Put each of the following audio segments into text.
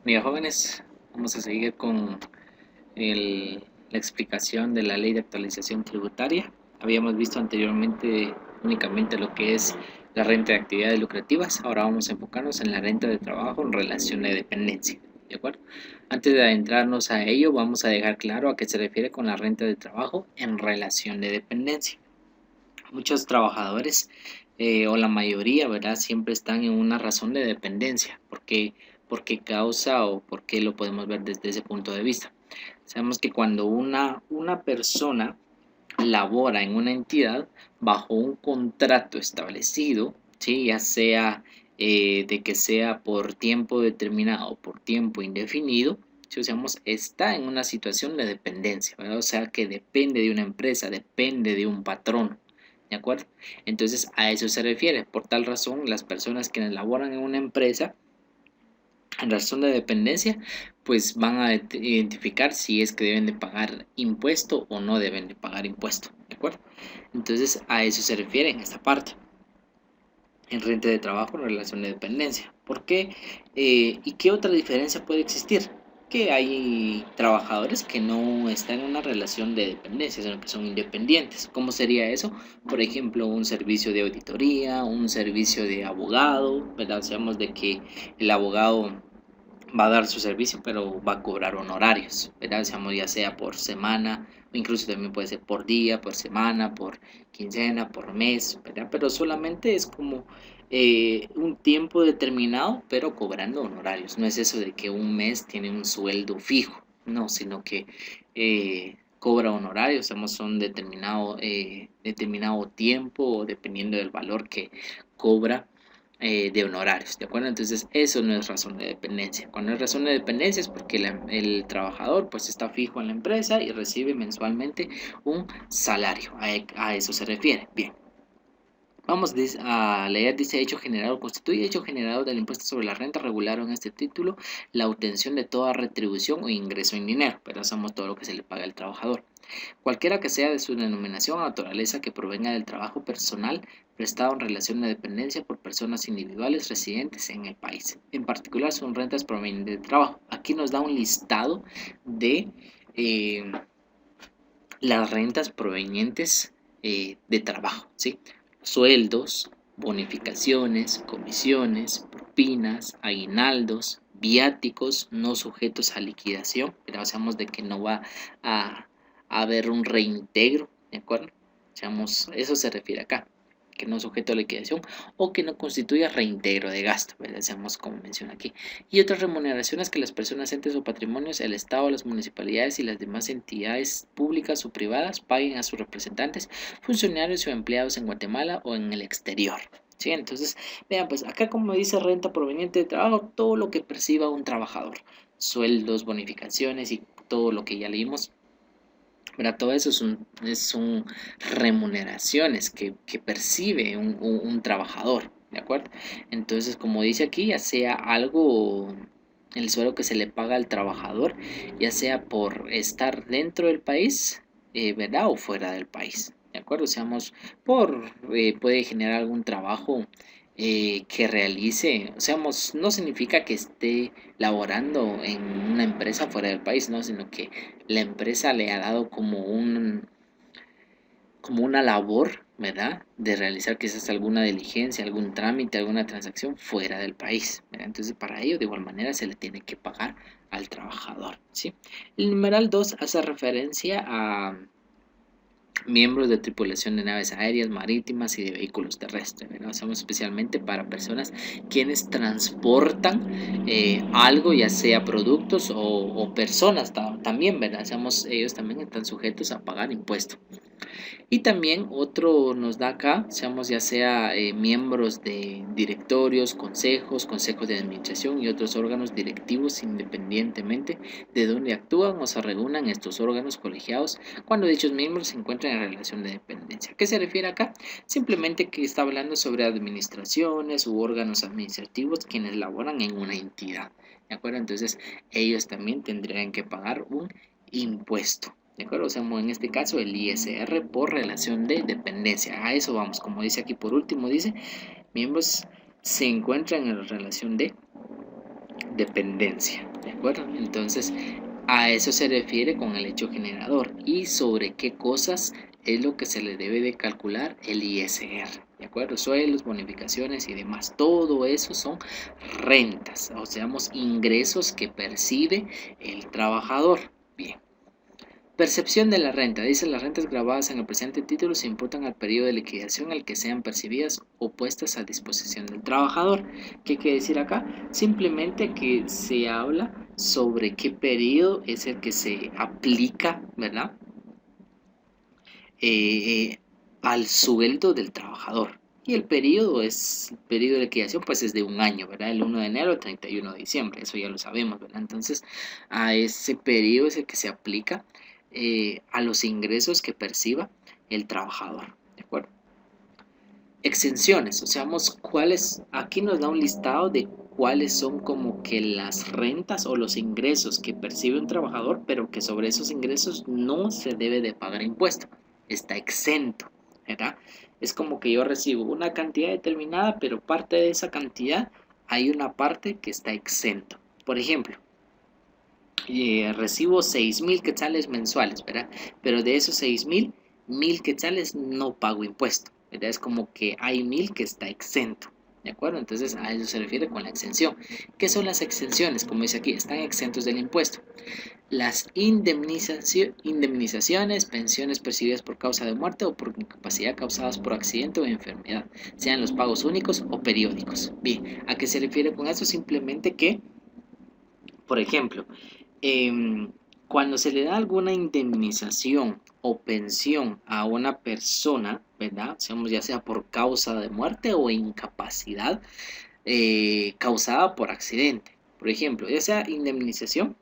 Mira, jóvenes, vamos a seguir con la explicación de la ley de actualización tributaria. Habíamos visto anteriormente únicamente lo que es la renta de actividades lucrativas. Ahora vamos a enfocarnos en la renta de trabajo en relación de dependencia. ¿De acuerdo? Antes de adentrarnos a ello, vamos a dejar claro a qué se refiere con la renta de trabajo en relación de dependencia. Muchos trabajadores o la mayoría, ¿verdad? Siempre están en una razón de dependencia. ¿Por qué causa o por qué lo podemos ver desde ese punto de vista? Sabemos que cuando una persona labora en una entidad bajo un contrato establecido, ¿sí? Ya sea de que sea por tiempo determinado o por tiempo indefinido, si usamos, está en una situación de dependencia, ¿verdad? O sea que depende de una empresa, depende de un patrón. ¿De acuerdo? Entonces a eso se refiere. Por tal razón, las personas que laboran en una empresa en razón de dependencia, pues van a identificar si es que deben de pagar impuesto o no deben de pagar impuesto, ¿de acuerdo? Entonces a eso se refiere en esta parte, en renta de trabajo en relación de dependencia. ¿Por qué? ¿Y qué otra diferencia puede existir? Que hay trabajadores que no están en una relación de dependencia, sino que son independientes. ¿Cómo sería eso? Por ejemplo, un servicio de auditoría, un servicio de abogado, ¿verdad? Sabemos de que el abogado va a dar su servicio, pero va a cobrar honorarios, ¿verdad? Ya sea por semana, o incluso también puede ser por día, por semana, por quincena, por mes, ¿verdad? Pero solamente es como un tiempo determinado, pero cobrando honorarios. No es eso de que un mes tiene un sueldo fijo, no, sino que cobra honorarios, son determinado tiempo, dependiendo del valor que cobra de honorarios, ¿de acuerdo? Entonces eso no es razón de dependencia. Cuando es razón de dependencia es porque el trabajador pues está fijo en la empresa y recibe mensualmente un salario. A eso se refiere. Bien. Vamos a leer, dice hecho generado, constituye hecho generador del impuesto sobre la renta regular en este título la obtención de toda retribución o ingreso en dinero, pero hacemos todo lo que se le paga al trabajador. Cualquiera que sea de su denominación o naturaleza que provenga del trabajo personal prestado en relación de dependencia por personas individuales residentes en el país. En particular son rentas provenientes de trabajo. Aquí nos da un listado de eh, las rentas provenientes de trabajo, ¿sí? Sueldos, bonificaciones, comisiones, propinas, aguinaldos, viáticos no sujetos a liquidación, pero hacemos de que no va a, a haber un reintegro, ¿de acuerdo? Eso se refiere acá, que no sujeto a liquidación o que no constituya reintegro de gasto, ¿verdad? Seamos como menciona aquí. Y otras remuneraciones que las personas, entes o patrimonios, el Estado, las municipalidades y las demás entidades públicas o privadas paguen a sus representantes, funcionarios o empleados en Guatemala o en el exterior. ¿Sí? Entonces, vean, pues acá como dice renta proveniente de trabajo, todo lo que perciba un trabajador, sueldos, bonificaciones y todo lo que ya leímos. ¿Verdad? Todo eso son remuneraciones que percibe un trabajador, ¿de acuerdo? Entonces, como dice aquí, ya sea algo, el sueldo que se le paga al trabajador, ya sea por estar dentro del país, ¿verdad? O fuera del país, ¿de acuerdo? Puede generar algún trabajo que realice, no significa que esté laborando en una empresa fuera del país, ¿no? Sino que la empresa le ha dado como una labor, ¿verdad? De realizar quizás alguna diligencia, algún trámite, alguna transacción fuera del país, ¿verdad? Entonces, para ello, de igual manera, se le tiene que pagar al trabajador, ¿sí? El numeral 2 hace referencia a miembros de tripulación de naves aéreas, marítimas y de vehículos terrestres, ¿verdad? Hacemos especialmente para personas quienes transportan algo, ya sea productos o personas también, ¿verdad? Ellos también están sujetos a pagar impuestos. Y también otro nos da acá, ya sea miembros de directorios, consejos de administración y otros órganos directivos independientemente de donde actúan o se reúnan estos órganos colegiados cuando dichos miembros se encuentran en relación de dependencia. ¿A qué se refiere acá? Simplemente que está hablando sobre administraciones u órganos administrativos quienes laboran en una entidad. ¿De acuerdo? Entonces ellos también tendrían que pagar un impuesto. ¿De acuerdo? O sea, en este caso el ISR por relación de dependencia. A eso vamos. Como dice aquí por último, dice, miembros se encuentran en relación de dependencia. ¿de acuerdo? Entonces, a eso se refiere con el hecho generador y sobre qué cosas es lo que se le debe de calcular el ISR, ¿de acuerdo? Sueldos, bonificaciones y demás. Todo eso son rentas, o sea, ingresos que percibe el trabajador. Bien. Percepción de la renta. Dice las rentas grabadas en el presente título se imputan al periodo de liquidación al que sean percibidas o puestas a disposición del trabajador. ¿Qué quiere decir acá? Simplemente que se habla sobre qué periodo es el que se aplica, ¿verdad? Eh, al sueldo del trabajador. Y el periodo de liquidación, pues es de un año, ¿verdad? El 1 de enero al 31 de diciembre, eso ya lo sabemos, ¿verdad? Entonces, a ese periodo es el que se aplica a los ingresos que perciba el trabajador, ¿de acuerdo? Exenciones, o sea, aquí nos da un listado de cuáles son como que las rentas o los ingresos que percibe un trabajador, pero que sobre esos ingresos no se debe de pagar impuesto, está exento, ¿verdad? Es como que yo recibo una cantidad determinada, pero parte de esa cantidad hay una parte que está exento. Por ejemplo, recibo 6.000 quetzales mensuales, ¿verdad? Pero de esos 6.000, 1.000 quetzales no pago impuesto, ¿verdad? Es como que hay 1.000 que está exento, ¿de acuerdo? Entonces a eso se refiere con la exención. ¿Qué son las exenciones? Como dice aquí, están exentos del impuesto. Las indemnizaciones, pensiones percibidas por causa de muerte o por incapacidad causadas por accidente o enfermedad, sean los pagos únicos o periódicos. Bien, ¿a qué se refiere con eso? Simplemente que, por ejemplo, eh, cuando se le da alguna indemnización o pensión a una persona, ¿verdad? Ya sea por causa de muerte o incapacidad causada por accidente. Por ejemplo, ya sea indemnización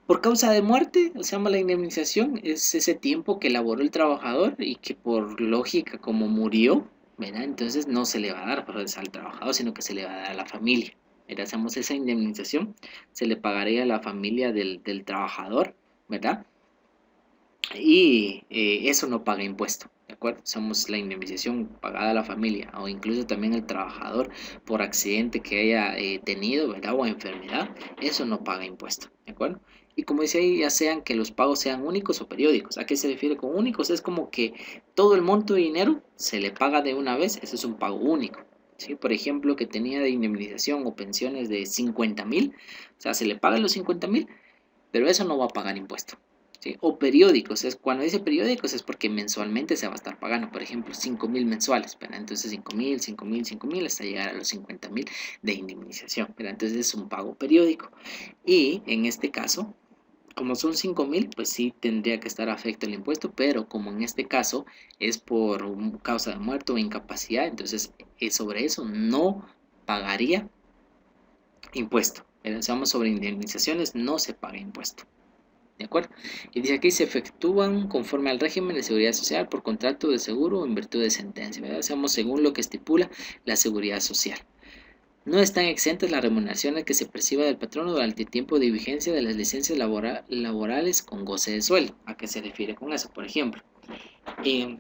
por causa de muerte, o sea, la indemnización es ese tiempo que laboró el trabajador y que por lógica como murió, ¿verdad? Entonces no se le va a dar al trabajador, sino que se le va a dar a la familia. ¿Verdad? Hacemos esa indemnización, se le pagaría a la familia del trabajador, ¿verdad? Y eso no paga impuesto, ¿de acuerdo? Somos la indemnización pagada a la familia o incluso también el trabajador por accidente que haya tenido, ¿verdad? O enfermedad, eso no paga impuesto, ¿de acuerdo? Y como dice ahí, ya sean que los pagos sean únicos o periódicos. ¿A qué se refiere con únicos? Es como que todo el monto de dinero se le paga de una vez, eso es un pago único. ¿Sí? Por ejemplo, que tenía de indemnización o pensiones de 50.000, o sea, se le pagan los 50.000, pero eso no va a pagar impuesto. ¿Sí? O periódicos, cuando dice periódicos es porque mensualmente se va a estar pagando, por ejemplo, 5.000 mensuales, ¿verdad? Entonces 5.000, 5.000, 5.000 hasta llegar a los 50.000 de indemnización, ¿verdad? Entonces es un pago periódico. Y en este caso, como son 5.000, pues sí tendría que estar afecto el impuesto, pero como en este caso es por causa de muerte o incapacidad, entonces sobre eso no pagaría impuesto. Pensamos sobre indemnizaciones, no se paga impuesto. ¿De acuerdo? Y dice aquí se efectúan conforme al régimen de seguridad social por contrato de seguro o en virtud de sentencia. ¿Verdad? Hacemos según lo que estipula la seguridad social. No están exentas las remuneraciones que se perciba del patrono durante el tiempo de vigencia de las licencias laborales con goce de sueldo. ¿A qué se refiere con eso? Por ejemplo, eh,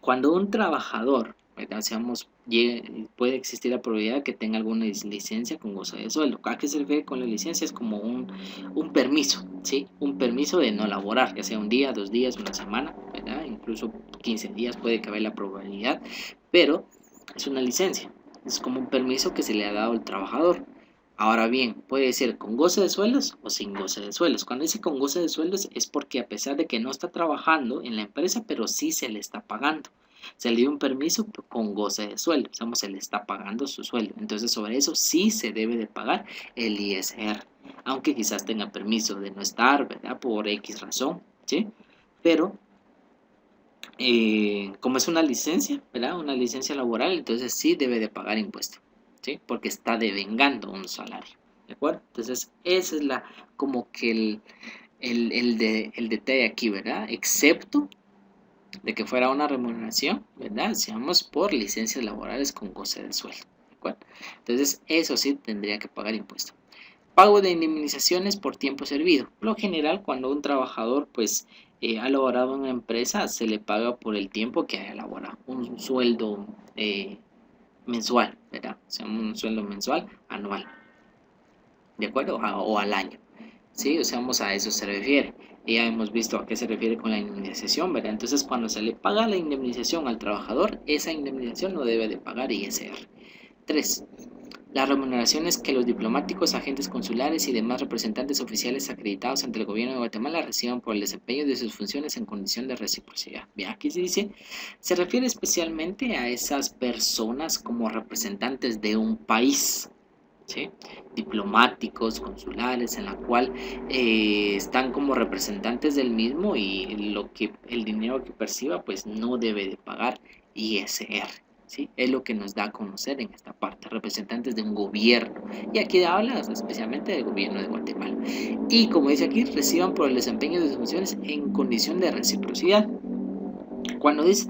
cuando un trabajador, ¿verdad? Puede existir la probabilidad de que tenga alguna licencia con goce de sueldo. ¿A qué se refiere con la licencia? Es como un permiso, ¿sí? Un permiso de no laborar, ya sea un día, 2 días, una semana, ¿verdad? Incluso 15 días puede caber la probabilidad, pero es una licencia. Es como un permiso que se le ha dado al trabajador. Ahora bien, puede ser con goce de sueldos o sin goce de sueldos. Cuando dice con goce de sueldos es porque a pesar de que no está trabajando en la empresa, pero sí se le está pagando. Se le dio un permiso con goce de sueldo, se le está pagando su sueldo. Entonces sobre eso sí se debe de pagar el ISR, aunque quizás tenga permiso de no estar, ¿verdad? Por X razón, ¿sí? Pero como es una licencia, ¿verdad? Una licencia laboral, entonces sí debe de pagar impuesto, ¿sí? Porque está devengando un salario, ¿de acuerdo? Entonces esa es como que el detalle aquí, ¿verdad? Excepto de que fuera una remuneración, ¿verdad? Seamos por licencias laborales con goce de sueldo, ¿de acuerdo? Entonces eso sí tendría que pagar impuesto. Pago de indemnizaciones por tiempo servido. Por lo general, cuando un trabajador pues ha laborado en una empresa, se le paga por el tiempo que haya laborado. Un sueldo mensual, ¿verdad? O sea, un sueldo mensual, anual. ¿de acuerdo? O al año, ¿sí? O sea, a eso se refiere. Y ya hemos visto a qué se refiere con la indemnización, ¿verdad? Entonces, cuando se le paga la indemnización al trabajador, esa indemnización no debe de pagar ISR. 3. Las remuneraciones que los diplomáticos, agentes consulares y demás representantes oficiales acreditados ante el gobierno de Guatemala reciban por el desempeño de sus funciones en condición de reciprocidad. Bien, aquí se dice, se refiere especialmente a esas personas como representantes de un país, ¿sí? Diplomáticos, consulares, en la cual están como representantes del mismo y el dinero que perciba pues no debe de pagar ISR. ¿Sí? Es lo que nos da a conocer en esta parte, representantes de un gobierno. Y aquí habla especialmente del gobierno de Guatemala. Y como dice aquí, reciban por el desempeño de sus funciones en condición de reciprocidad. Cuando dice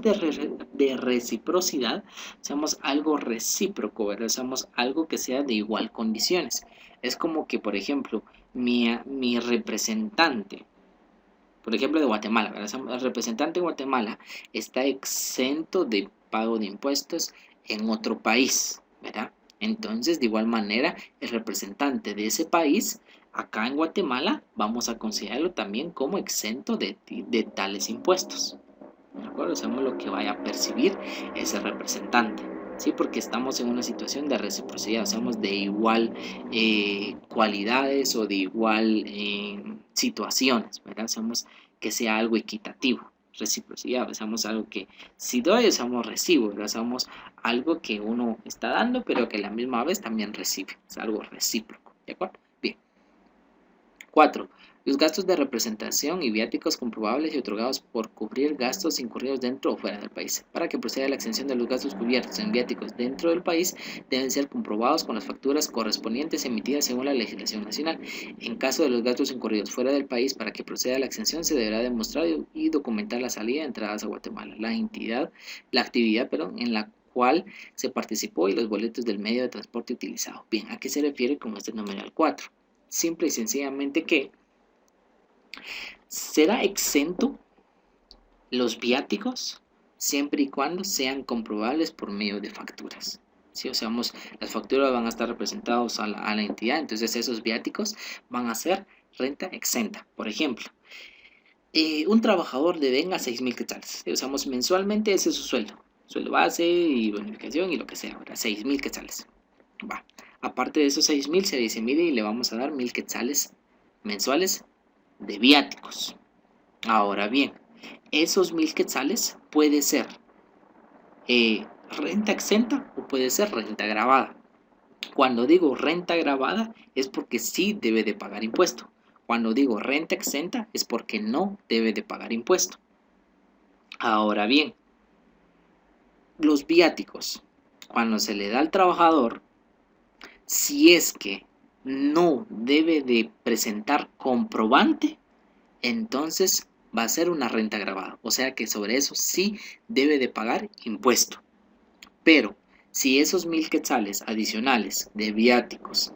de reciprocidad, seamos algo recíproco, ¿verdad? Seamos algo que sea de igual condiciones. Es como que, por ejemplo, mi representante, por ejemplo, de Guatemala, ¿verdad? El representante de Guatemala está exento de pago de impuestos en otro país, ¿verdad? Entonces, de igual manera, el representante de ese país, acá en Guatemala, vamos a considerarlo también como exento de tales impuestos. ¿De acuerdo? Sabemos lo que vaya a percibir ese representante. Sí, porque estamos en una situación de reciprocidad, somos de igual cualidades o de igual situaciones, ¿verdad? Somos que sea algo equitativo, reciprocidad, usamos algo que si doy, usamos recibo, ¿verdad? Usamos algo que uno está dando, pero que a la misma vez también recibe, es algo recíproco, ¿de acuerdo? Bien. 4. Los gastos de representación y viáticos comprobables y otorgados por cubrir gastos incurridos dentro o fuera del país. Para que proceda la exención de los gastos cubiertos en viáticos dentro del país, deben ser comprobados con las facturas correspondientes emitidas según la legislación nacional. En caso de los gastos incurridos fuera del país, para que proceda la exención se deberá demostrar y documentar la salida de entradas a Guatemala, la actividad en la cual se participó y los boletos del medio de transporte utilizado. Bien, ¿a qué se refiere con este numeral 4? Simple y sencillamente que será exento los viáticos siempre y cuando sean comprobables por medio de facturas. Si las facturas van a estar representadas a la entidad, entonces esos viáticos van a ser renta exenta. Por ejemplo, un trabajador devenga 6,000 quetzales. Si usamos mensualmente, ese es su sueldo base y bonificación y lo que sea, ahora 6,000 quetzales. Va. Aparte de esos 6,000, se dice, mire, y le vamos a dar 1,000 quetzales mensuales de viáticos. Ahora bien, esos 1,000 quetzales puede ser renta exenta o puede ser renta gravada. Cuando digo renta gravada es porque sí debe de pagar impuesto. Cuando digo renta exenta es porque no debe de pagar impuesto. Ahora bien, los viáticos, cuando se le da al trabajador, si es que no debe de presentar comprobante, entonces va a ser una renta gravada. O sea que sobre eso sí debe de pagar impuesto. Pero si esos 1,000 quetzales adicionales de viáticos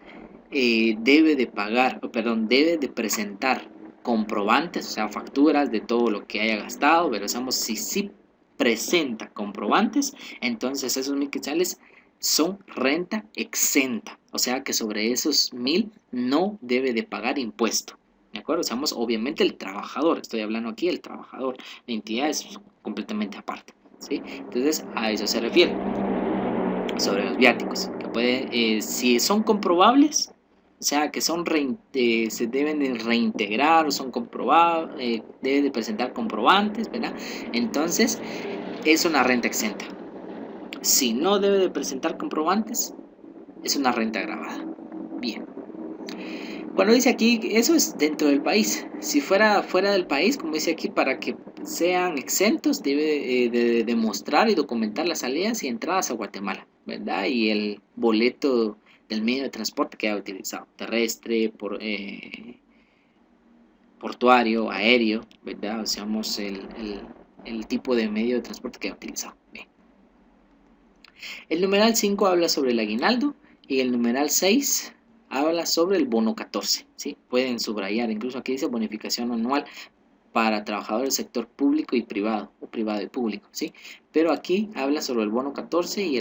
debe de presentar comprobantes, o sea, facturas de todo lo que haya gastado, pero si sí presenta comprobantes, entonces esos 1,000 quetzales son renta exenta, o sea que sobre esos 1,000 no debe de pagar impuesto. ¿De acuerdo? Obviamente el trabajador, estoy hablando aquí del trabajador, la entidad es completamente aparte, ¿sí? Entonces a eso se refiere, sobre los viáticos, que si son comprobables, o sea que se deben de reintegrar o son comprobables, deben de presentar comprobantes, ¿verdad? Entonces es una renta exenta. Si no debe de presentar comprobantes, es una renta gravada. Bien. Bueno, dice aquí, eso es dentro del país. Si fuera fuera del país, como dice aquí, para que sean exentos, debe de demostrar y documentar las salidas y entradas a Guatemala, ¿verdad? Y el boleto del medio de transporte que haya utilizado, terrestre, portuario, aéreo, ¿verdad? O sea, el tipo de medio de transporte que haya utilizado. Bien. El numeral 5 habla sobre el aguinaldo y el numeral 6 habla sobre el bono 14, ¿sí? Pueden subrayar, incluso aquí dice bonificación anual para trabajadores del sector público y privado, o privado y público, ¿sí? Pero aquí habla sobre el bono 14 y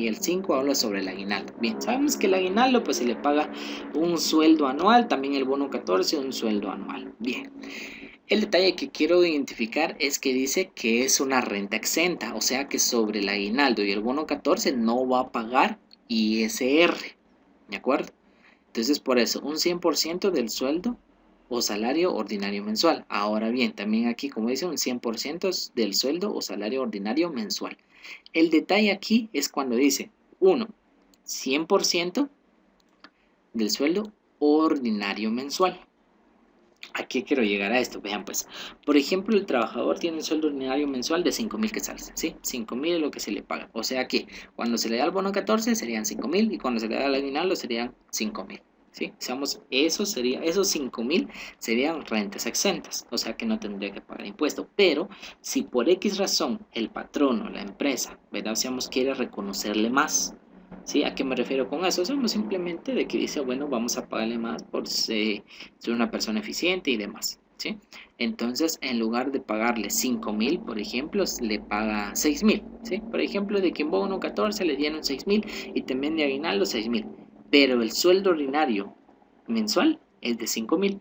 el 5 habla sobre el aguinaldo. Bien, sabemos que el aguinaldo pues se le paga un sueldo anual, también el bono 14 un sueldo anual. Bien, el detalle que quiero identificar es que dice que es una renta exenta, o sea que sobre el aguinaldo y el bono 14 no va a pagar ISR, ¿de acuerdo? Entonces por eso, un 100% del sueldo o salario ordinario mensual. Ahora bien, también aquí, como dice, un 100% del sueldo o salario ordinario mensual. El detalle aquí es cuando dice, 1, 100% del sueldo ordinario mensual. ¿A qué quiero llegar a esto? Vean pues, por ejemplo, el trabajador tiene un sueldo ordinario mensual de 5.000 quetzales, ¿sí? 5.000 es lo que se le paga. O sea que cuando se le da el bono 14 serían 5.000 y cuando se le da el aguinaldo serían 5.000. ¿Sí? Digamos, esos 5.000 serían rentas exentas, o sea que no tendría que pagar impuesto. Pero si por X razón el patrón o la empresa, ¿verdad? Digamos, quiere reconocerle más, ¿sí? ¿A qué me refiero con eso? Somos simplemente de que dice, bueno, vamos a pagarle más por ser una persona eficiente y demás, ¿sí? Entonces, en lugar de pagarle 5.000, por ejemplo, le paga 6.000, ¿sí? Por ejemplo, de que en bono 14 le dieron 6.000 y también de aguinaldo 6.000, pero el sueldo ordinario mensual es de 5.000,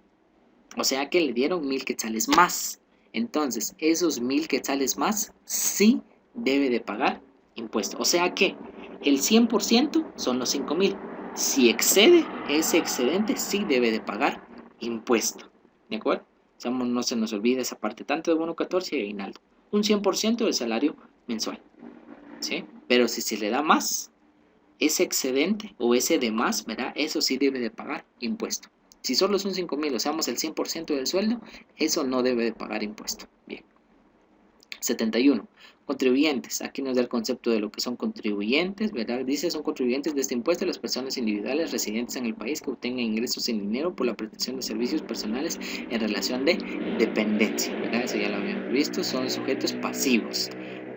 o sea que le dieron 1.000 quetzales más. Entonces, esos 1.000 quetzales más sí debe de pagar impuesto. O sea que el 100% son los 5.000. Si excede ese excedente, sí debe de pagar impuesto. ¿De acuerdo? No se nos olvide esa parte, tanto de bono 14 y aguinaldo. Un 100% del salario mensual. ¿Sí? Pero si se le da más, ese excedente o ese de más, ¿verdad? Eso sí debe de pagar impuesto. Si solo son 5.000, o seamos el 100% del sueldo, eso no debe de pagar impuesto. Bien. 71. Contribuyentes. Aquí nos da el concepto de lo que son contribuyentes, ¿verdad? Dice, son contribuyentes de este impuesto las personas individuales residentes en el país que obtengan ingresos en dinero por la prestación de servicios personales en relación de dependencia, ¿verdad? Eso ya lo habíamos visto, son sujetos pasivos,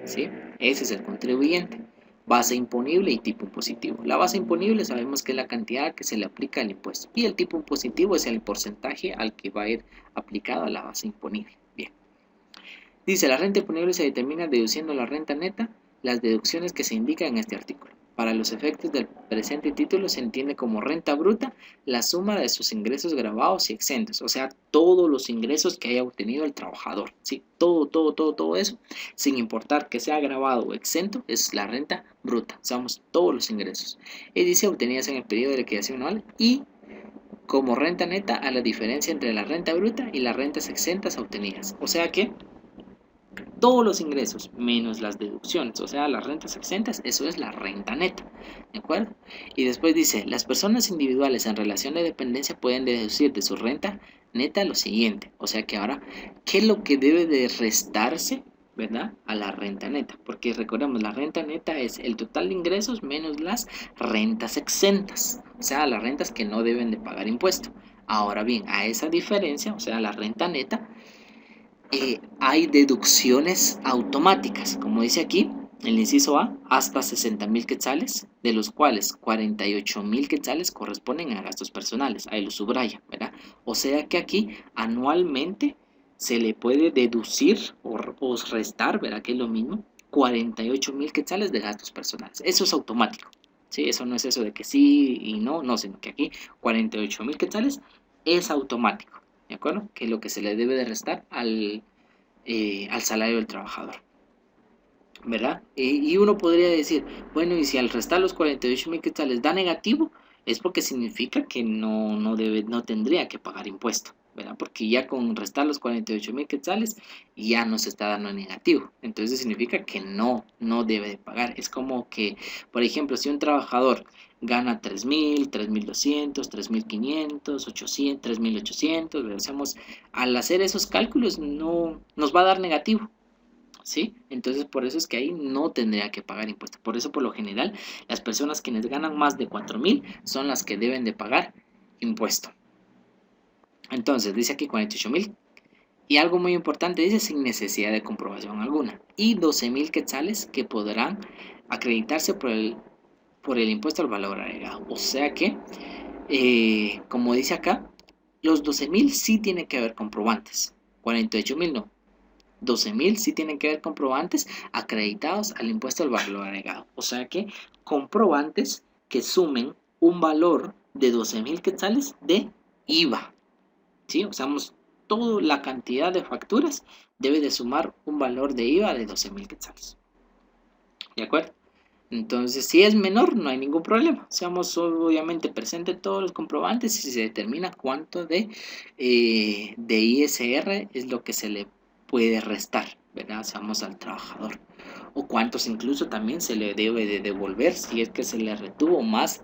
¿sí? Ese es el contribuyente. Base imponible y tipo impositivo. La base imponible sabemos que es la cantidad que se le aplica al impuesto y el tipo impositivo es el porcentaje al que va a ir aplicado a la base imponible. Bien. Dice, la renta imponible se determina deduciendo la renta neta, las deducciones que se indican en este artículo. Para los efectos del presente título se entiende como renta bruta la suma de sus ingresos grabados y exentos, o sea, todos los ingresos que haya obtenido el trabajador, ¿sí? Todo eso, sin importar que sea grabado o exento, es la renta bruta, usamos todos los ingresos. Y dice, obtenidas en el periodo de liquidación anual y como renta neta a la diferencia entre la renta bruta y las rentas exentas obtenidas, o sea que todos los ingresos menos las deducciones, o sea, las rentas exentas, eso es la renta neta, ¿de acuerdo? Y después dice, las personas individuales en relación de dependencia pueden deducir de su renta neta lo siguiente, o sea que ahora, ¿qué es lo que debe de restarse, verdad? A la renta neta, porque recordemos, la renta neta es el total de ingresos menos las rentas exentas, o sea, las rentas que no deben de pagar impuesto. Ahora bien, a esa diferencia, o sea, la renta neta, hay deducciones automáticas, como dice aquí, el inciso A, hasta 60.000 quetzales, de los cuales 48.000 quetzales corresponden a gastos personales, ahí lo subraya, ¿verdad? O sea que aquí anualmente se le puede deducir o restar, ¿verdad? Que es lo mismo, 48.000 quetzales de gastos personales, eso es automático, ¿sí? Eso no es eso de que sí y no, no, sino que aquí 48.000 quetzales es automático. ¿De acuerdo? Que es lo que se le debe de restar al salario del trabajador. ¿Verdad? Y uno podría decir, bueno, y si al restar los 48.000 quetzales da negativo, es porque significa que no tendría que pagar impuesto, ¿verdad? Porque ya con restar los 48.000 quetzales ya no se está dando negativo. Entonces significa que no debe de pagar. Es como que, por ejemplo, si un trabajador gana 3.000, 3.200, 3.500, 800, 3.800, decimos, al hacer esos cálculos no nos va a dar negativo. ¿Sí? Entonces por eso es que ahí no tendría que pagar impuestos. Por eso por lo general las personas quienes ganan más de 4.000 son las que deben de pagar impuesto. Entonces dice aquí 48.000 y algo muy importante dice sin necesidad de comprobación alguna y 12.000 quetzales que podrán acreditarse por el impuesto al valor agregado. O sea que, como dice acá, los 12.000 sí tiene que haber comprobantes. 48.000 no. 12.000 sí tienen que haber comprobantes acreditados al impuesto al valor agregado. O sea que comprobantes que sumen un valor de 12.000 quetzales de IVA. ¿Sí? Usamos toda la cantidad de facturas, debe de sumar un valor de IVA de 12.000 quetzales. ¿De acuerdo? Entonces, si es menor, no hay ningún problema. Seamos obviamente presentes todos los comprobantes y se determina cuánto de ISR es lo que se le puede restar, ¿verdad? Seamos al trabajador. O cuántos incluso también se le debe de devolver si es que se le retuvo más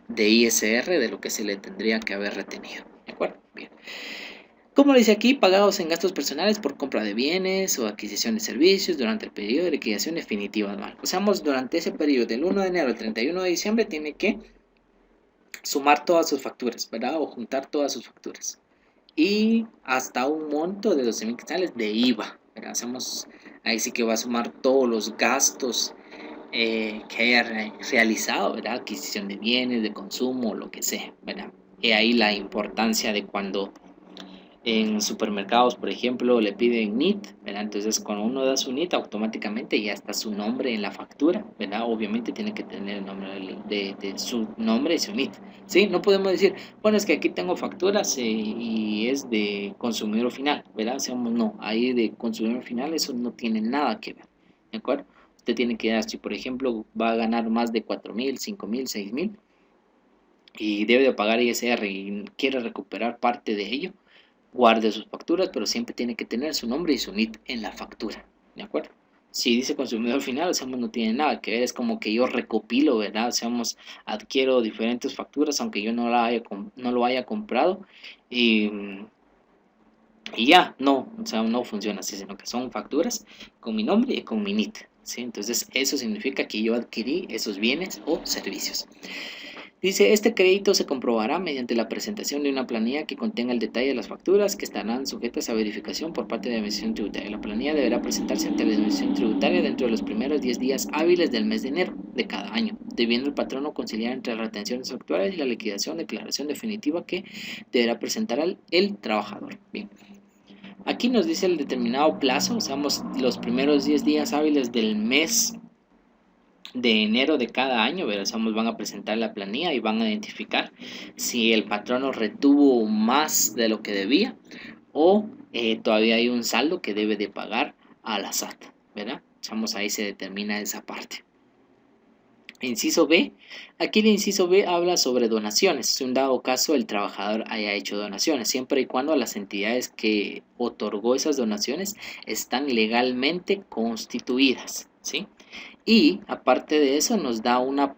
de ISR de lo que se le tendría que haber retenido. ¿De acuerdo? Bien. Como dice aquí, pagados en gastos personales por compra de bienes o adquisición de servicios durante el periodo de liquidación definitiva anual. O sea, durante ese periodo del 1 de enero al 31 de diciembre tiene que sumar todas sus facturas, ¿verdad? O juntar todas sus facturas. Y hasta un monto de 12.000 quetzales de IVA, ¿verdad? Ahí sí que va a sumar todos los gastos que haya realizado, ¿verdad? Adquisición de bienes, de consumo, lo que sea, ¿verdad? Y ahí la importancia de cuando en supermercados, por ejemplo, le piden NIT, ¿verdad? Entonces, cuando uno da su NIT, automáticamente ya está su nombre en la factura, ¿verdad? Obviamente tiene que tener el nombre de su nombre y su NIT, ¿sí? No podemos decir, bueno, es que aquí tengo facturas y es de consumidor final, ¿verdad? No, ahí de consumidor final eso no tiene nada que ver, ¿de acuerdo? Usted tiene que dar, si por ejemplo va a ganar más de 4.000, 5.000, 6.000 y debe de pagar ISR y quiere recuperar parte de ello, guarde sus facturas, pero siempre tiene que tener su nombre y su NIT en la factura, ¿de acuerdo? Si dice consumidor final, o sea, no tiene nada que ver, es como que yo recopilo, ¿verdad? O sea, adquiero diferentes facturas, aunque yo no lo haya comprado, y, y ya, no, o sea, no funciona así, sino que son facturas con mi nombre y con mi NIT, ¿sí? Entonces, eso significa que yo adquirí esos bienes o servicios. Dice, este crédito se comprobará mediante la presentación de una planilla que contenga el detalle de las facturas que estarán sujetas a verificación por parte de la Administración Tributaria. La planilla deberá presentarse ante la Administración Tributaria dentro de los primeros 10 días hábiles del mes de enero de cada año, debiendo el patrono conciliar entre las retenciones actuales y la liquidación declaración definitiva que deberá presentar el trabajador. Bien. Aquí nos dice el determinado plazo, usamos los primeros 10 días hábiles del mes de enero de cada año, van a presentar la planilla y van a identificar si el patrono retuvo más de lo que debía o todavía hay un saldo que debe de pagar a la SAT, ¿verdad? Ahí se determina esa parte. Inciso B, aquí el inciso B habla sobre donaciones, si un dado caso el trabajador haya hecho donaciones, siempre y cuando las entidades que otorgó esas donaciones están legalmente constituidas, ¿sí? Y aparte de eso nos da un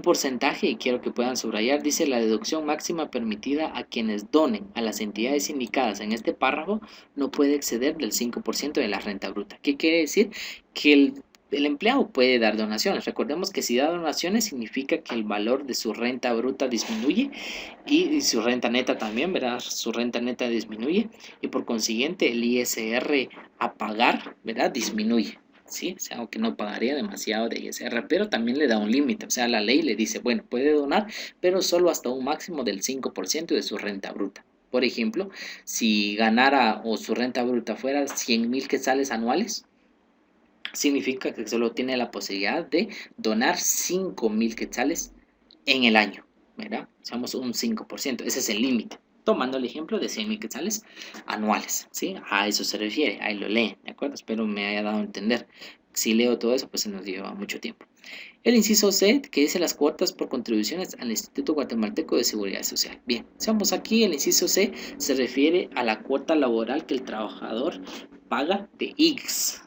porcentaje, y quiero que puedan subrayar, dice la deducción máxima permitida a quienes donen a las entidades indicadas en este párrafo no puede exceder del 5% de la renta bruta. ¿Qué quiere decir? Que el empleado puede dar donaciones. Recordemos que si da donaciones significa que el valor de su renta bruta disminuye y su renta neta también, ¿verdad? Su renta neta disminuye y por consiguiente el ISR a pagar, ¿verdad? Disminuye. ¿Sí? O sea, aunque no pagaría demasiado de ISR, pero también le da un límite, o sea, la ley le dice, bueno, puede donar, pero solo hasta un máximo del 5% de su renta bruta. Por ejemplo, si ganara o su renta bruta fuera 100.000 quetzales anuales, significa que solo tiene la posibilidad de donar 5.000 quetzales en el año, ¿verdad? Somos un 5%, ese es el límite. Tomando el ejemplo de 100.000 quetzales anuales, ¿sí? A eso se refiere, ahí lo leen, ¿de acuerdo? Espero me haya dado a entender. Si leo todo eso, pues se nos lleva mucho tiempo. El inciso C, que dice las cuotas por contribuciones al Instituto Guatemalteco de Seguridad Social. Bien, seamos aquí, el inciso C se refiere a la cuota laboral que el trabajador paga de IX,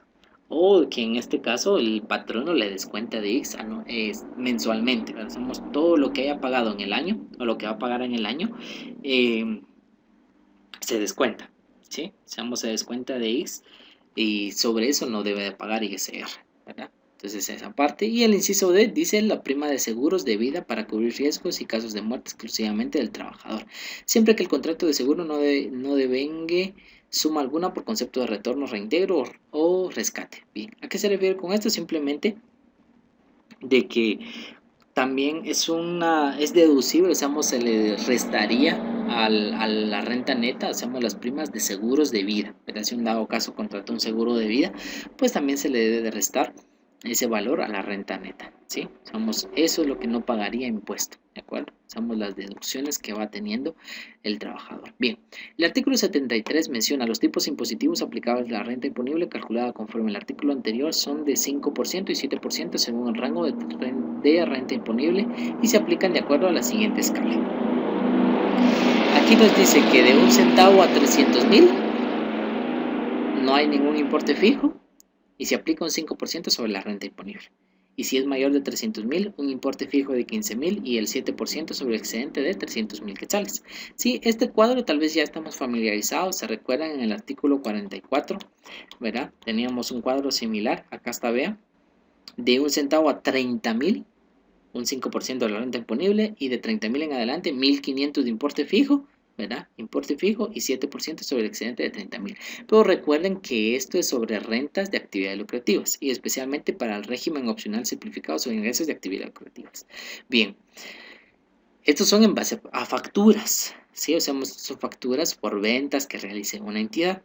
o que en este caso el patrono le descuenta de IX mensualmente. Hacemos todo lo que haya pagado en el año o lo que va a pagar en el año, se descuenta, ¿sí? Se descuenta de IX y sobre eso no debe de pagar ISR, ¿verdad? Entonces esa parte. Y el inciso D dice la prima de seguros de vida para cubrir riesgos y casos de muerte exclusivamente del trabajador. Siempre que el contrato de seguro no devengue suma alguna por concepto de retorno, reintegro o rescate. Bien, ¿a qué se refiere con esto? Simplemente de que también es deducible, se le restaría a la renta neta, hacemos las primas de seguros de vida, ¿verdad? Si un dado caso contrató un seguro de vida, pues también se le debe de restar ese valor a la renta neta, ¿sí? Eso es lo que no pagaría impuesto, ¿de acuerdo? Somos las deducciones que va teniendo el trabajador. Bien, el artículo 73 menciona los tipos impositivos aplicables a la renta imponible calculada conforme el artículo anterior son de 5% y 7% según el rango de renta imponible y se aplican de acuerdo a la siguiente escala. Aquí nos dice que de 1 centavo a 300.000 no hay ningún importe fijo y se aplica un 5% sobre la renta imponible. Y si es mayor de 300.000, un importe fijo de 15.000 y el 7% sobre el excedente de 300.000 quetzales. Sí, este cuadro tal vez ya estamos familiarizados, se recuerdan en el artículo 44, ¿verdad? Teníamos un cuadro similar, acá está, vea, de 1 centavo a 30.000, un 5% de la renta imponible y de 30.000 en adelante, 1.500 de importe fijo, ¿verdad? Importe fijo y 7% sobre el excedente de 30.000. Pero recuerden que esto es sobre rentas de actividades lucrativas y especialmente para el régimen opcional simplificado sobre ingresos de actividades lucrativas. Bien, estos son en base a facturas, ¿sí? O sea, son facturas por ventas que realice una entidad.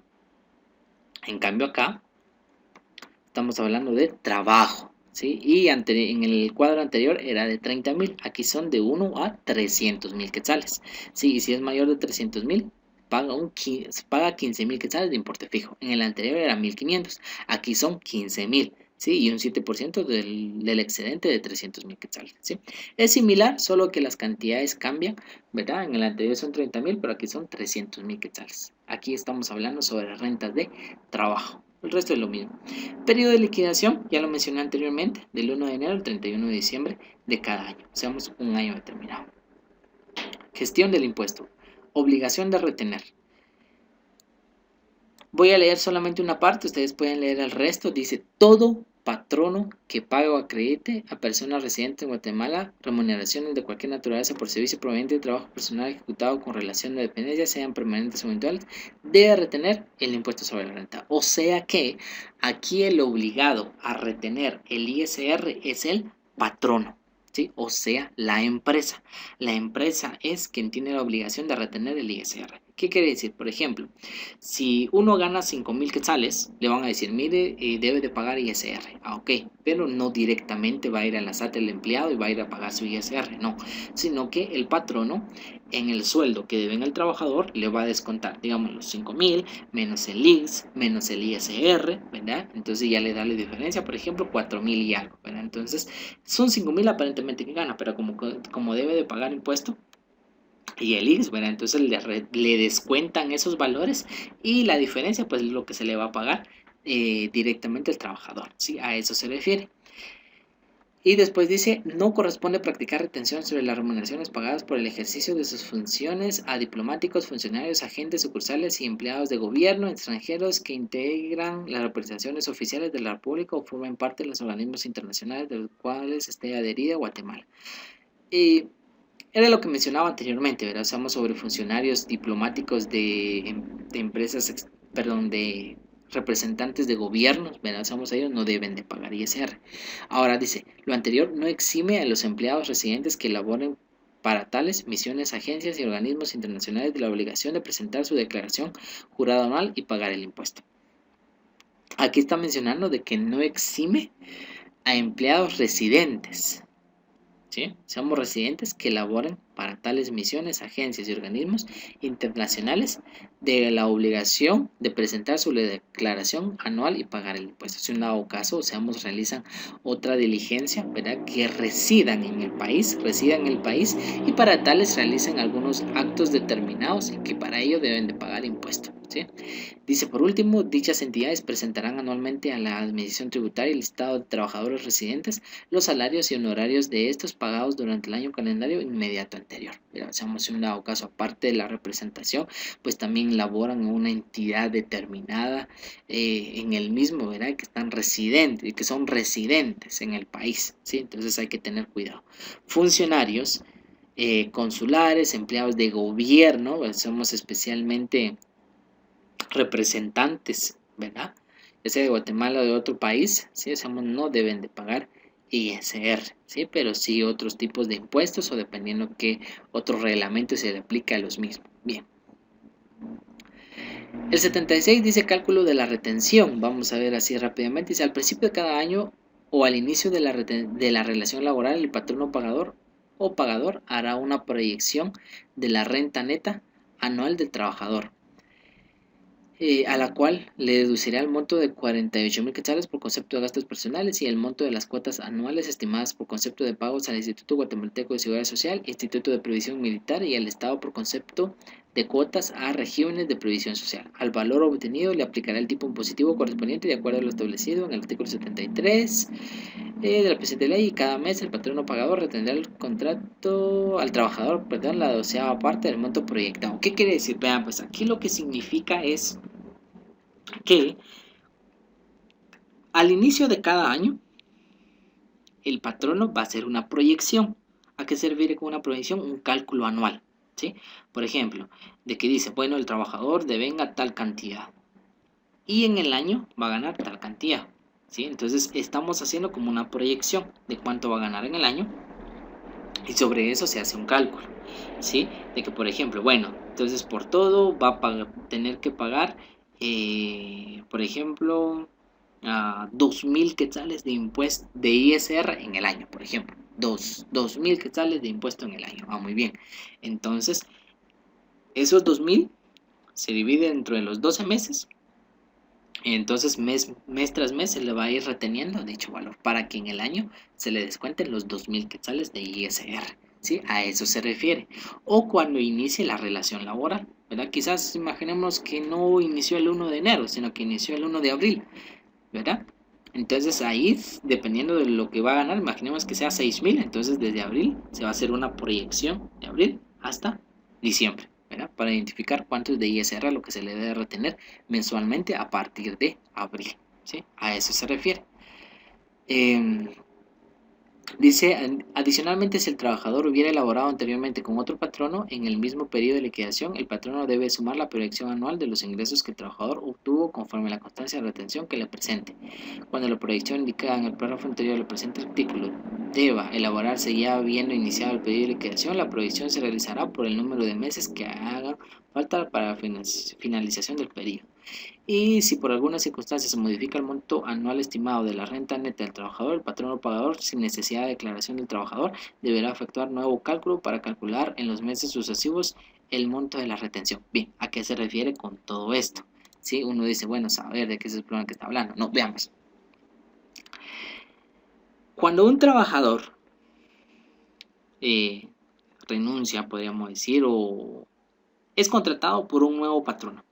En cambio acá estamos hablando de trabajo, ¿sí? Y en el cuadro anterior era de 30.000, aquí son de 1 a 300.000 quetzales, ¿sí? Y si es mayor de 300.000, paga 15.000 quetzales de importe fijo. En el anterior era 1.500, aquí son 15.000, ¿sí? Y un 7% del excedente de 300.000 quetzales, ¿sí? Es similar, solo que las cantidades cambian, ¿verdad? En el anterior son 30.000, pero aquí son 300.000 quetzales. Aquí estamos hablando sobre rentas de trabajo. El resto es lo mismo. Periodo de liquidación, ya lo mencioné anteriormente, del 1 de enero al 31 de diciembre de cada año. Seamos un año determinado. Gestión del impuesto. Obligación de retener. Voy a leer solamente una parte, ustedes pueden leer el resto. Dice, todo patrono que pague o acredite a personas residentes en Guatemala remuneraciones de cualquier naturaleza por servicio proveniente de trabajo personal ejecutado con relación de dependencia, sean permanentes o eventuales, debe retener el impuesto sobre la renta. O sea que aquí el obligado a retener el ISR es el patrono, ¿sí? O sea, la empresa. La empresa es quien tiene la obligación de retener el ISR. ¿Qué quiere decir? Por ejemplo, si uno gana 5.000 quetzales, le van a decir, mire, debe de pagar ISR. Ah, ok, pero no directamente va a ir a la SAT el empleado y va a ir a pagar su ISR, no, sino que el patrono en el sueldo que debe el trabajador le va a descontar, digamos, los 5.000 menos el IX, menos el ISR, ¿verdad? Entonces ya le da la diferencia, por ejemplo, 4.000 y algo, ¿verdad? Entonces son 5.000 aparentemente que gana, pero como debe de pagar impuesto, y el IX, ¿verdad? Entonces le descuentan esos valores y la diferencia pues es lo que se le va a pagar directamente al trabajador, ¿sí? A eso se refiere. Y después dice, no corresponde practicar retención sobre las remuneraciones pagadas por el ejercicio de sus funciones a diplomáticos, funcionarios, agentes, sucursales y empleados de gobierno extranjeros que integran las representaciones oficiales de la República o formen parte de los organismos internacionales de los cuales esté adherida Guatemala. Era lo que mencionaba anteriormente, ¿verdad? Estamos sobre funcionarios diplomáticos de empresas, perdón, de representantes de gobiernos, ¿verdad? Ellos no deben de pagar ISR. Ahora dice, lo anterior no exime a los empleados residentes que laboren para tales misiones, agencias y organismos internacionales de la obligación de presentar su declaración jurada anual y pagar el impuesto. Aquí está mencionando de que no exime a empleados residentes, ¿sí? Seamos residentes que laboren para tales misiones, agencias y organismos internacionales de la obligación de presentar su declaración anual y pagar el impuesto. Si en dado caso, realizan otra diligencia, ¿verdad? Que residan en el país y para tales realicen algunos actos determinados y que para ello deben de pagar impuesto, ¿sí? Dice, por último, dichas entidades presentarán anualmente a la Administración Tributaria el listado de trabajadores residentes, los salarios y honorarios de estos pagados durante el año calendario inmediato anterior. Pero, si un dado caso, aparte de la representación, pues también laboran en una entidad determinada en el mismo, ¿verdad? Que están residentes, que son residentes en el país, ¿sí? Entonces hay que tener cuidado. Funcionarios consulares, empleados de gobierno, pues somos especialmente representantes, ¿verdad? Ya sea de Guatemala o de otro país, ¿sí? No deben de pagar ISR, ¿sí? Pero sí otros tipos de impuestos o dependiendo qué otro reglamento se le aplica a los mismos. Bien. El 76 dice cálculo de la retención. Vamos a ver así rápidamente. Dice al principio de cada año o al inicio de la relación laboral, el patrono pagador o pagador hará una proyección de la renta neta anual del trabajador, a la cual le deducirá el monto de 48.000 quetzales por concepto de gastos personales y el monto de las cuotas anuales estimadas por concepto de pagos al Instituto Guatemalteco de Seguridad Social, Instituto de Previsión Militar y al Estado por concepto de cuotas a regímenes de previsión social. Al valor obtenido le aplicará el tipo impositivo correspondiente de acuerdo a lo establecido en el artículo 73 de la presente ley, y cada mes el patrono pagador retendrá el contrato al trabajador, perdón, la 12ª parte del monto proyectado. ¿Qué quiere decir? Vean, pues aquí lo que significa es que al inicio de cada año el patrono va a hacer una proyección. ¿A qué se refiere con una proyección? Un cálculo anual, ¿sí? Por ejemplo, de que dice, bueno, el trabajador devenga tal cantidad y en el año va a ganar tal cantidad, ¿sí? Entonces estamos haciendo como una proyección de cuánto va a ganar en el año y sobre eso se hace un cálculo, ¿sí? De que, por ejemplo, bueno, entonces por todo va a tener que pagar, por ejemplo, 2.000 quetzales de impuesto de ISR en el año, por ejemplo. 2.000 quetzales de impuesto en el año. Muy bien. Entonces, esos 2.000 se dividen dentro de los 12 meses. Entonces, mes tras mes se le va a ir reteniendo dicho valor para que en el año se le descuenten los 2.000 quetzales de ISR. ¿Sí? A eso se refiere. O cuando inicie la relación laboral, ¿verdad? Quizás imaginemos que no inició el 1 de enero, sino que inició el 1 de abril, ¿verdad? Entonces ahí, dependiendo de lo que va a ganar, imaginemos que sea 6.000, entonces desde abril se va a hacer una proyección de abril hasta diciembre, ¿verdad? Para identificar cuánto es de ISR lo que se le debe retener mensualmente a partir de abril, ¿sí? A eso se refiere. Dice, adicionalmente, si el trabajador hubiera elaborado anteriormente con otro patrono en el mismo periodo de liquidación, el patrono debe sumar la proyección anual de los ingresos que el trabajador obtuvo conforme a la constancia de retención que le presente. Cuando la proyección indicada en el párrafo anterior del presente artículo deba elaborarse ya habiendo iniciado el periodo de liquidación, la proyección se realizará por el número de meses que haga falta para la finalización del periodo. Y si por alguna circunstancia se modifica el monto anual estimado de la renta neta del trabajador, el patrón o pagador, sin necesidad de declaración del trabajador, deberá efectuar nuevo cálculo para calcular en los meses sucesivos el monto de la retención. Bien, ¿a qué se refiere con todo esto? ¿Sí? Uno dice, bueno, saber de qué es el problema que está hablando. No, veamos. Cuando un trabajador renuncia, podríamos decir, o es contratado por un nuevo patrono.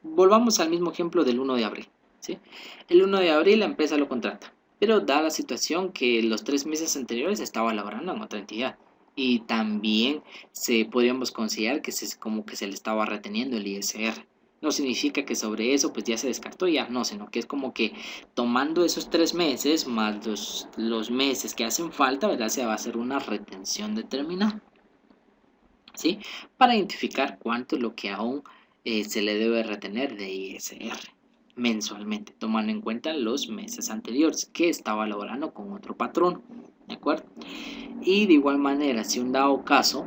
Volvamos al mismo ejemplo del 1 de abril. ¿Sí? El 1 de abril la empresa lo contrata, pero da la situación que los 3 meses anteriores estaba laborando en otra entidad y también podríamos considerar que como que se le estaba reteniendo el ISR. No significa que sobre eso pues ya se descartó, ya no, sino que es como que tomando esos 3 meses más los meses que hacen falta, ¿verdad? Se va a hacer una retención determinada, ¿sí? Para identificar cuánto es lo que aún se le debe retener de ISR mensualmente, tomando en cuenta los meses anteriores que estaba laborando con otro patrón, ¿de acuerdo? Y de igual manera, si un dado caso,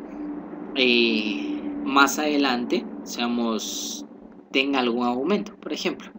más adelante, tenga algún aumento, por ejemplo,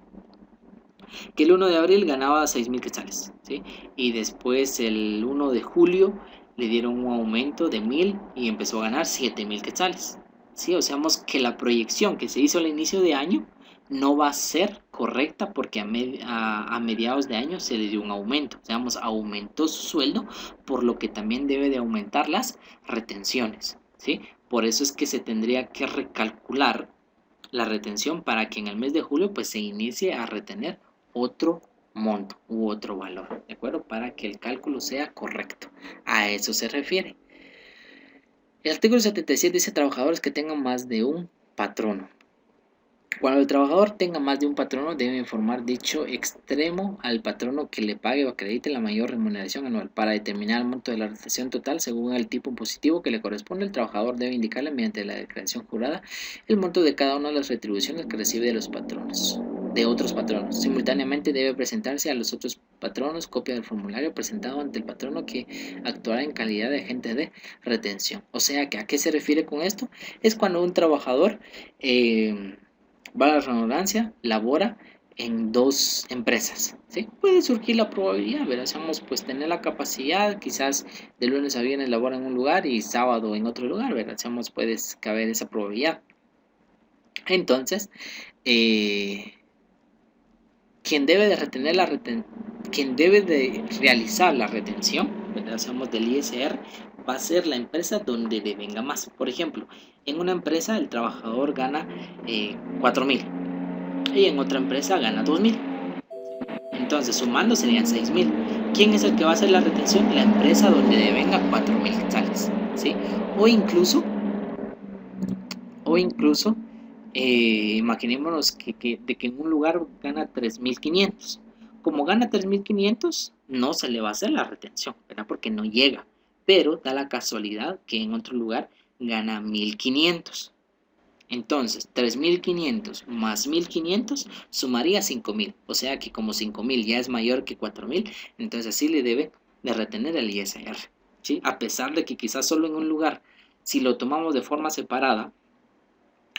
que el 1 de abril ganaba 6.000 quetzales, ¿sí? Y después el 1 de julio le dieron un aumento de 1.000 y empezó a ganar 7.000 quetzales, ¿sí? O sea, que la proyección que se hizo al inicio de año no va a ser correcta porque a mediados de año se le dio un aumento, o sea, aumentó su sueldo, por lo que también debe de aumentar las retenciones, ¿sí? Por eso es que se tendría que recalcular la retención para que en el mes de julio pues se inicie a retener otro monto u otro valor, ¿de acuerdo? Para que el cálculo sea correcto. A eso se refiere. El artículo 77 dice trabajadores que tengan más de un patrono. Cuando el trabajador tenga más de un patrono, debe informar dicho extremo al patrono que le pague o acredite la mayor remuneración anual. Para determinar el monto de la retención total, según el tipo impositivo que le corresponde, el trabajador debe indicarle mediante la declaración jurada el monto de cada una de las retribuciones que recibe de los patronos. de otros patronos. Simultáneamente debe presentarse a los otros patronos copia del formulario presentado ante el patrono que actuará en calidad de agente de retención. O sea, que ¿a qué se refiere con esto? Es cuando un trabajador, va a la redundancia, labora en dos empresas, ¿sí? Puede surgir la probabilidad, ¿verdad? Pues tener la capacidad, quizás de lunes a viernes labora en un lugar y sábado en otro lugar, ¿verdad? Puede caber esa probabilidad. Entonces, eh, quien debe de retener quien debe de realizar la retención, ¿verdad? Del ISR, va a ser la empresa donde devenga más. Por ejemplo, en una empresa el trabajador gana 4.000 y en otra empresa gana 2.000. Entonces, sumando serían 6.000. ¿Quién es el que va a hacer la retención? La empresa donde devenga 4.000 quetzales, ¿sí? O incluso, o incluso imaginémonos de que en un lugar gana 3.500. Como gana 3.500, no se le va a hacer la retención, ¿verdad? Porque no llega. Pero da la casualidad que en otro lugar gana 1.500. Entonces, 3.500 más 1.500 sumaría 5.000. O sea que como 5.000 ya es mayor que 4.000, entonces sí le debe de retener el ISR, ¿sí? A pesar de que quizás solo en un lugar, si lo tomamos de forma separada,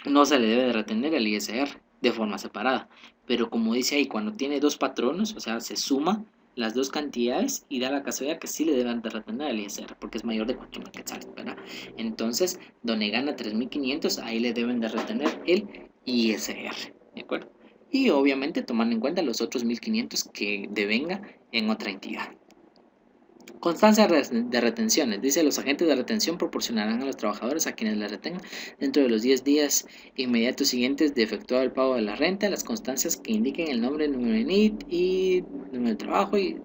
no se le debe de retener el ISR de forma separada. Pero como dice ahí, cuando tiene dos patronos, o sea, se suma las dos cantidades y da la casualidad que sí le deben de retener el ISR porque es mayor de 4.000 quetzales, ¿verdad? Entonces, donde gana 3.500, ahí le deben de retener el ISR, ¿de acuerdo? Y obviamente tomando en cuenta los otros 1.500 que devenga en otra entidad. Constancia de retenciones. Dice, los agentes de retención proporcionarán a los trabajadores a quienes les retengan dentro de los 10 días inmediatos siguientes de efectuar el pago de la renta, las constancias que indiquen el nombre, número de NIT y número de trabajo y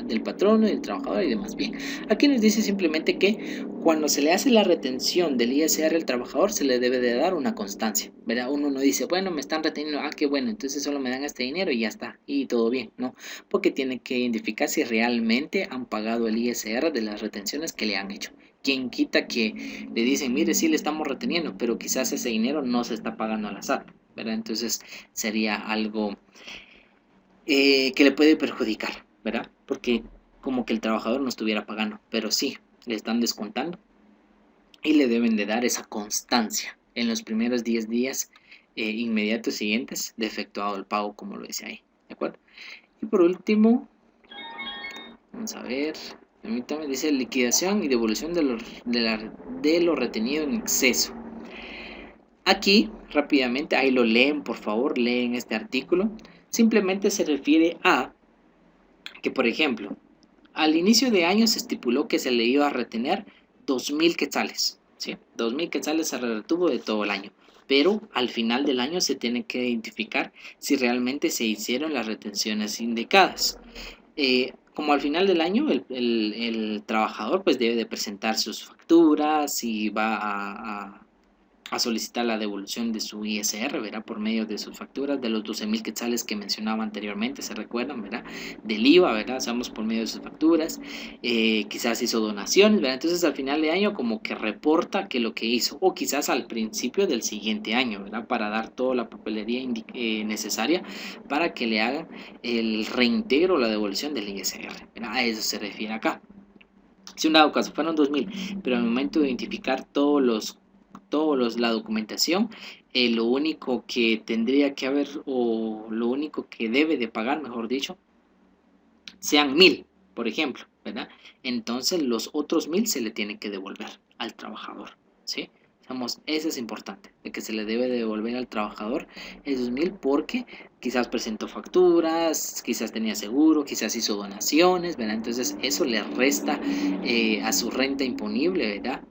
del patrono y del trabajador y demás. Bien, aquí nos dice simplemente que cuando se le hace la retención del ISR al trabajador se le debe de dar una constancia, ¿verdad? Uno no dice, bueno, me están reteniendo, qué bueno, entonces solo me dan este dinero y ya está, y todo bien, ¿no? Porque tiene que identificar si realmente han pagado el ISR de las retenciones que le han hecho. Quien quita que le dicen, mire, sí le estamos reteniendo, pero quizás ese dinero no se está pagando a la SAT, ¿verdad? Entonces sería algo que le puede perjudicar, ¿verdad? Porque como que el trabajador no estuviera pagando, pero sí, le están descontando y le deben de dar esa constancia en los primeros 10 días inmediatos siguientes de efectuado el pago, como lo dice ahí, ¿de acuerdo? Y por último, vamos a ver, permítame, dice liquidación y devolución de lo retenido en exceso. Aquí, rápidamente, ahí lo leen, por favor, leen este artículo. Simplemente se refiere a que, por ejemplo, al inicio de año se estipuló que se le iba a retener 2.000 quetzales, ¿sí? 2.000 quetzales se retuvo de todo el año, pero al final del año se tiene que identificar si realmente se hicieron las retenciones indicadas. Como al final del año el trabajador pues debe de presentar sus facturas y va a solicitar la devolución de su ISR, ¿verdad? Por medio de sus facturas, de los 12.000 quetzales que mencionaba anteriormente, ¿se recuerdan, verdad? Del IVA, ¿verdad? Hacemos por medio de sus facturas, quizás hizo donaciones, ¿verdad? Entonces al final de año como que reporta que lo que hizo, o quizás al principio del siguiente año, ¿verdad? Para dar toda la papelería necesaria para que le hagan el reintegro o la devolución del ISR, ¿verdad? A eso se refiere acá. Si un dado caso fueron 2.000, pero al momento de identificar la documentación, lo único que tendría que haber, o lo único que debe de pagar, mejor dicho, sean 1.000, por ejemplo, ¿verdad? Entonces los otros 1.000 se le tienen que devolver al trabajador, ¿sí? Eso es importante, de que se le debe devolver al trabajador esos 1.000 porque quizás presentó facturas, quizás tenía seguro, quizás hizo donaciones, ¿verdad? Entonces eso le resta a su renta imponible, ¿verdad?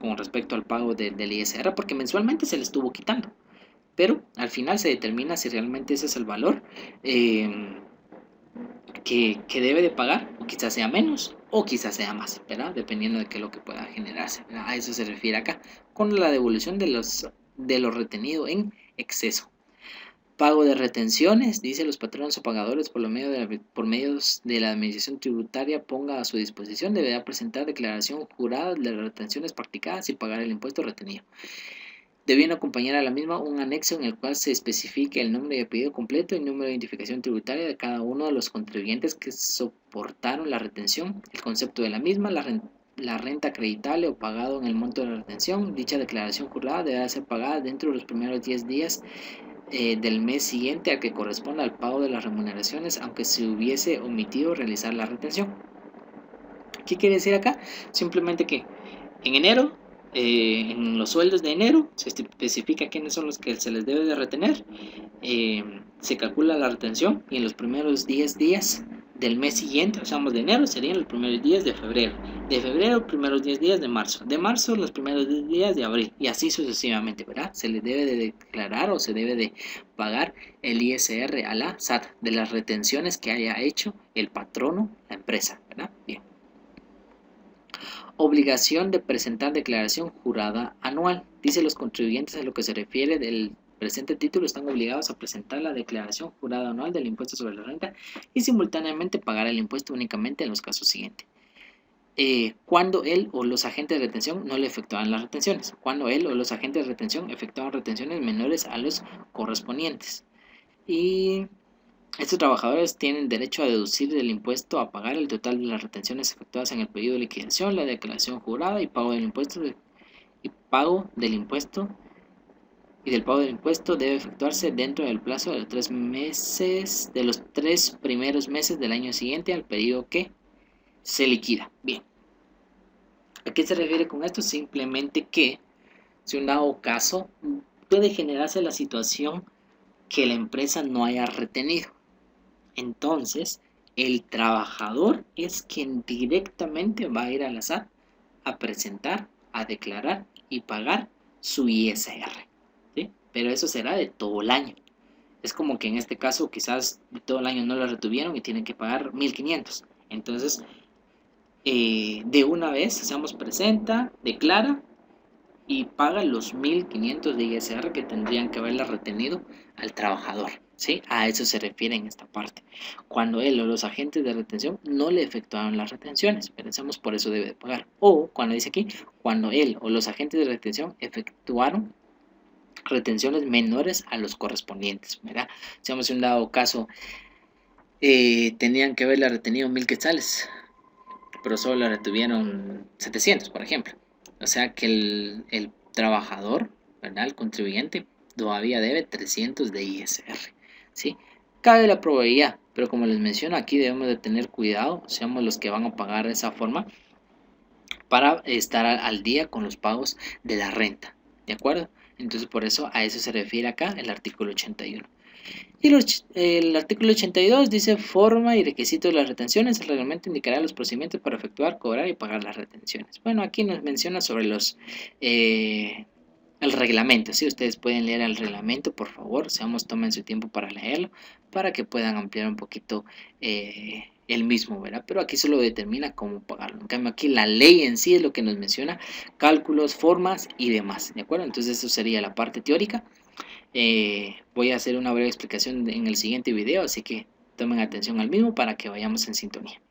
Con respecto al pago del ISR, porque mensualmente se le estuvo quitando, pero al final se determina si realmente ese es el valor que debe de pagar, o quizás sea menos, o quizás sea más, ¿verdad? Dependiendo de qué es lo que pueda generarse, ¿verdad? A eso se refiere acá, con la devolución de lo retenido en exceso. Pago de retenciones, dice los patronos o pagadores por medios de la administración tributaria ponga a su disposición, deberá presentar declaración jurada de las retenciones practicadas y pagar el impuesto retenido. Debiendo acompañar a la misma un anexo en el cual se especifique el nombre y apellido completo y número de identificación tributaria de cada uno de los contribuyentes que soportaron la retención, el concepto de la misma, la renta acreditable o pagado en el monto de la retención. Dicha declaración jurada deberá ser pagada dentro de los primeros 10 días del mes siguiente al que corresponda al pago de las remuneraciones, aunque se hubiese omitido realizar la retención. ¿Qué quiere decir acá? Simplemente que en enero, en los sueldos de enero, se especifica quiénes son los que se les debe de retener, se calcula la retención y en los primeros 10 días del mes siguiente, o sea, de enero serían los primeros días de febrero primeros 10 días de marzo los primeros 10 días de abril y así sucesivamente, ¿verdad? Se le debe de declarar o se debe de pagar el ISR a la SAT de las retenciones que haya hecho el patrono, la empresa, ¿verdad? Bien. Obligación de presentar declaración jurada anual. Dice los contribuyentes a lo que se refiere del presente título están obligados a presentar la declaración jurada anual del impuesto sobre la renta y simultáneamente pagar el impuesto únicamente en los casos siguientes. Cuando él o los agentes de retención no le efectuaban las retenciones. Cuando él o los agentes de retención efectuaban retenciones menores a los correspondientes. Y estos trabajadores tienen derecho a deducir del impuesto a pagar el total de las retenciones efectuadas en el pedido de liquidación, la declaración jurada y pago del impuesto y del pago del impuesto debe efectuarse dentro del plazo de los 3 meses, de los 3 primeros meses del año siguiente al pedido que se liquida. Bien. ¿A qué se refiere con esto? Simplemente que, si un dado caso, puede generarse la situación que la empresa no haya retenido. Entonces, el trabajador es quien directamente va a ir a la SAT a presentar, a declarar y pagar su ISR. ¿Sí? Pero eso será de todo el año. Es como que en este caso quizás de todo el año no lo retuvieron y tienen que pagar 1.500. Entonces, de una vez, seamos presenta, declara y paga los 1.500 de ISR que tendrían que haberle retenido al trabajador. ¿Sí? A eso se refiere en esta parte. Cuando él o los agentes de retención no le efectuaron las retenciones, pensamos por eso debe de pagar. O cuando dice aquí, cuando él o los agentes de retención efectuaron retenciones menores a los correspondientes, ¿verdad? Si en un dado caso tenían que haberle retenido 1.000 quetzales, pero solo le retuvieron 700, por ejemplo. O sea que el trabajador, ¿verdad? El contribuyente todavía debe 300 de ISR, ¿sí? Cabe la probabilidad, pero como les menciono, aquí debemos de tener cuidado, seamos los que van a pagar de esa forma, para estar al día con los pagos de la renta, ¿de acuerdo? Entonces por eso a eso se refiere acá el artículo 81. Y el artículo 82 dice forma y requisitos de las retenciones. El reglamento indicará los procedimientos para efectuar, cobrar y pagar las retenciones. Bueno, aquí nos menciona sobre el reglamento. Si ustedes pueden leer el reglamento, por favor, tomen su tiempo para leerlo, para que puedan ampliar un poquito el mismo, ¿verdad? Pero aquí solo determina cómo pagarlo. En cambio, aquí la ley en sí es lo que nos menciona, cálculos, formas y demás, ¿de acuerdo? Entonces eso sería la parte teórica. Voy a hacer una breve explicación en el siguiente video, así que tomen atención al mismo para que vayamos en sintonía.